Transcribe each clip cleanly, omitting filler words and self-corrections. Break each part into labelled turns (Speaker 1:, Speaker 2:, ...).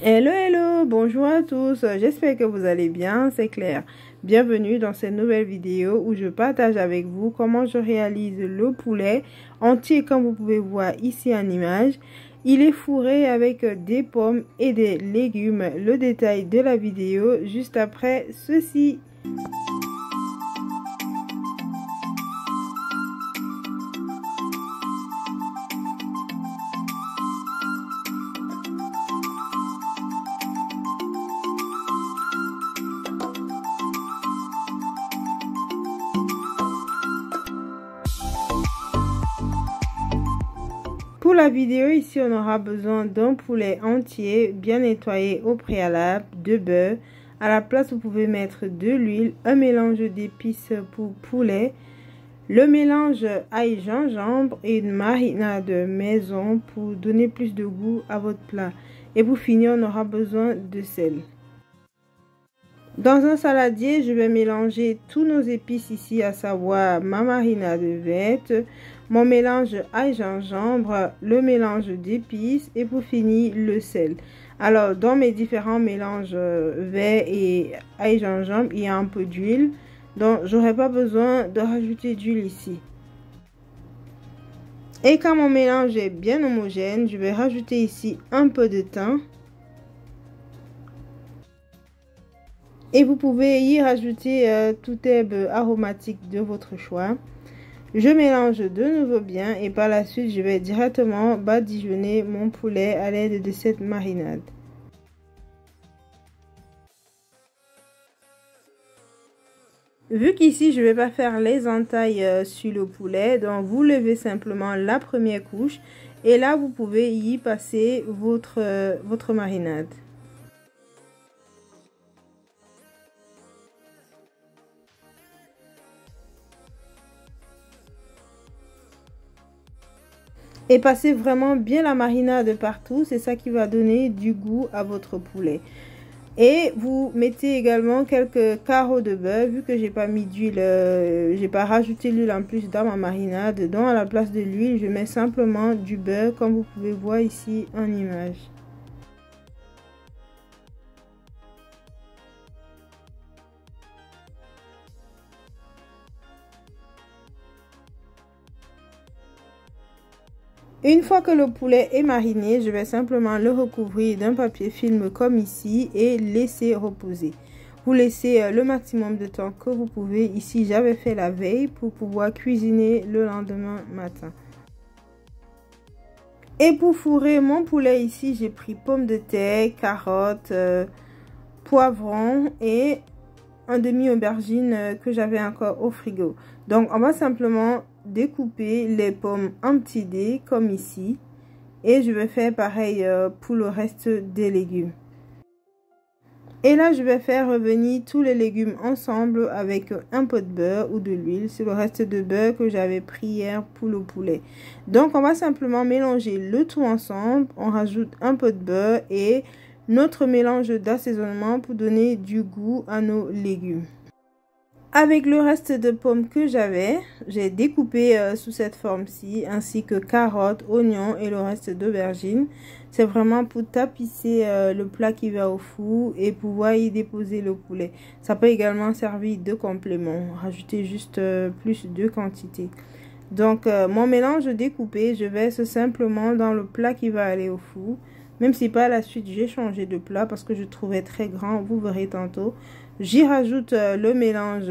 Speaker 1: Hello, hello, bonjour à tous, j'espère que vous allez bien, c'est Claire. Bienvenue dans cette nouvelle vidéo où je partage avec vous comment je réalise le poulet entier comme vous pouvez voir ici en image. Il est fourré avec des pommes et des légumes. Le détail de la vidéo juste après ceci. Pour la vidéo ici, on aura besoin d'un poulet entier bien nettoyé au préalable, de beurre. À la place, vous pouvez mettre de l'huile, un mélange d'épices pour poulet, le mélange ail gingembre et une marinade maison pour donner plus de goût à votre plat. Et pour finir, on aura besoin de sel. Dans un saladier, je vais mélanger tous nos épices ici, à savoir ma marinade verte, mon mélange ail gingembre, le mélange d'épices et pour finir le sel. Alors dans mes différents mélanges vert et ail gingembre, il y a un peu d'huile, donc j'aurai pas besoin de rajouter d'huile ici. Et quand mon mélange est bien homogène, je vais rajouter ici un peu de thym. Et vous pouvez y rajouter toute herbe aromatique de votre choix. Je mélange de nouveau bien et par la suite, je vais directement badigeonner mon poulet à l'aide de cette marinade. Vu qu'ici, je ne vais pas faire les entailles sur le poulet, donc vous levez simplement la première couche et là, vous pouvez y passer votre marinade. Et passez vraiment bien la marinade partout, c'est ça qui va donner du goût à votre poulet. Et vous mettez également quelques carreaux de beurre, vu que j'ai pas mis d'huile, j'ai pas rajouté l'huile en plus dans ma marinade. Donc à la place de l'huile, je mets simplement du beurre comme vous pouvez voir ici en image. Une fois que le poulet est mariné, je vais simplement le recouvrir d'un papier film comme ici et laisser reposer. Vous laissez le maximum de temps que vous pouvez. Ici, j'avais fait la veille pour pouvoir cuisiner le lendemain matin. Et pour fourrer mon poulet ici, j'ai pris pommes de terre, carottes, poivrons et un demi-aubergine que j'avais encore au frigo. Donc, on va simplement découper les pommes en petits dés comme ici. Et je vais faire pareil pour le reste des légumes. Et là, je vais faire revenir tous les légumes ensemble avec un peu de beurre ou de l'huile. C'est le reste de beurre que j'avais pris hier pour le poulet. Donc, on va simplement mélanger le tout ensemble. On rajoute un peu de beurre et notre mélange d'assaisonnement pour donner du goût à nos légumes. Avec le reste de pommes que j'avais, j'ai découpé sous cette forme-ci, ainsi que carottes, oignons et le reste d'aubergines. C'est vraiment pour tapisser le plat qui va au four et pouvoir y déposer le poulet. Ça peut également servir de complément, rajouter juste plus de quantité. Donc, mon mélange découpé, je verse simplement dans le plat qui va aller au four. Même si par la suite, j'ai changé de plat parce que je trouvais très grand, vous verrez tantôt. J'y rajoute le mélange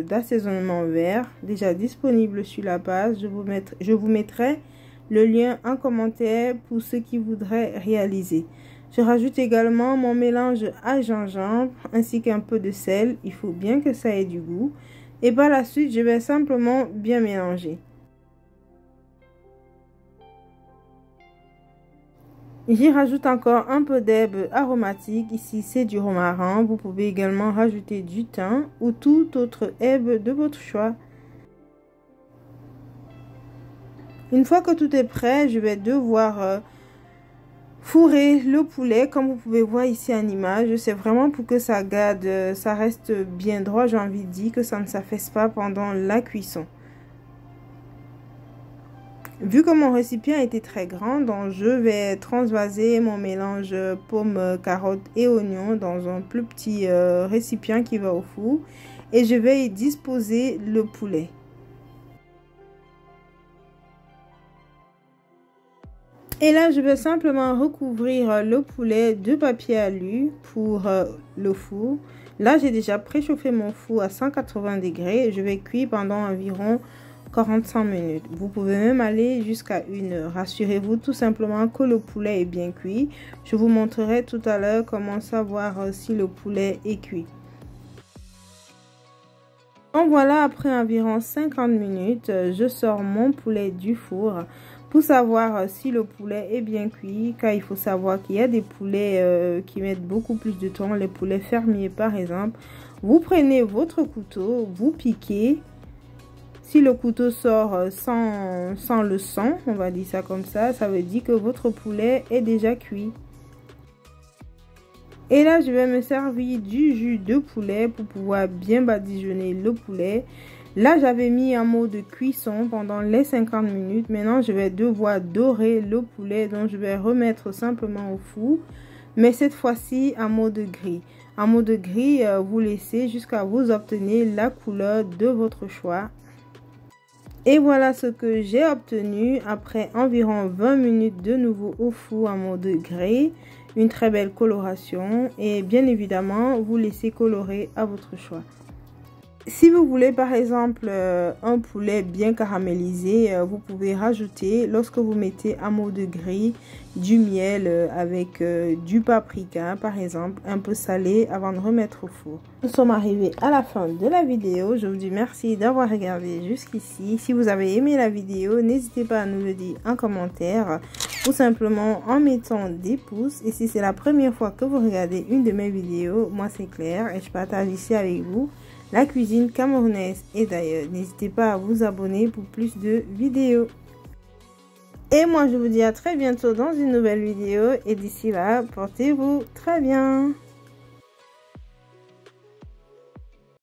Speaker 1: d'assaisonnement vert, déjà disponible sur la page. Je vous mettrai le lien en commentaire pour ceux qui voudraient réaliser. Je rajoute également mon mélange à gingembre ainsi qu'un peu de sel. Il faut bien que ça ait du goût. Et par la suite, je vais simplement bien mélanger. J'y rajoute encore un peu d'herbe aromatique. Ici, c'est du romarin. Vous pouvez également rajouter du thym ou toute autre herbe de votre choix. Une fois que tout est prêt, je vais devoir fourrer le poulet. Comme vous pouvez voir ici en image, c'est vraiment pour que ça garde, ça reste bien droit, j'ai envie de dire, que ça ne s'affaisse pas pendant la cuisson. Vu que mon récipient était très grand, donc je vais transvaser mon mélange pommes, carottes et oignons dans un plus petit récipient qui va au four. Et je vais y disposer le poulet. Et là, je vais simplement recouvrir le poulet de papier alu pour le four. Là, j'ai déjà préchauffé mon four à 180 degrés et je vais cuire pendant environ 45 minutes. Vous pouvez même aller jusqu'à 1 heure. Rassurez-vous tout simplement que le poulet est bien cuit. Je vous montrerai tout à l'heure comment savoir si le poulet est cuit. Donc voilà, après environ 50 minutes, je sors mon poulet du four pour savoir si le poulet est bien cuit, car il faut savoir qu'il y a des poulets qui mettent beaucoup plus de temps, les poulets fermiers par exemple. Vous prenez votre couteau, vous piquez. Si le couteau sort sans le sang, on va dire ça comme ça veut dire que votre poulet est déjà cuit. Et là, je vais me servir du jus de poulet pour pouvoir bien badigeonner le poulet. Là, j'avais mis en mode cuisson pendant les 50 minutes. Maintenant, je vais devoir dorer le poulet, donc je vais remettre simplement au four. Mais cette fois-ci, en mode gris. En mode gris, vous laissez jusqu'à vous obtenir la couleur de votre choix. Et voilà ce que j'ai obtenu après environ 20 minutes de nouveau au four en mode gris. Une très belle coloration et bien évidemment, vous laissez colorer à votre choix. Si vous voulez par exemple un poulet bien caramélisé, vous pouvez rajouter, lorsque vous mettez en mode gris, du miel avec du paprika par exemple, un peu salé avant de remettre au four. Nous sommes arrivés à la fin de la vidéo. Je vous dis merci d'avoir regardé jusqu'ici. Si vous avez aimé la vidéo, n'hésitez pas à nous le dire en commentaire ou simplement en mettant des pouces. Et si c'est la première fois que vous regardez une de mes vidéos, moi c'est Claire et je partage ici avec vous la cuisine camerounaise et d'ailleurs. N'hésitez pas à vous abonner pour plus de vidéos. Et moi je vous dis à très bientôt dans une nouvelle vidéo et d'ici là, portez-vous très bien.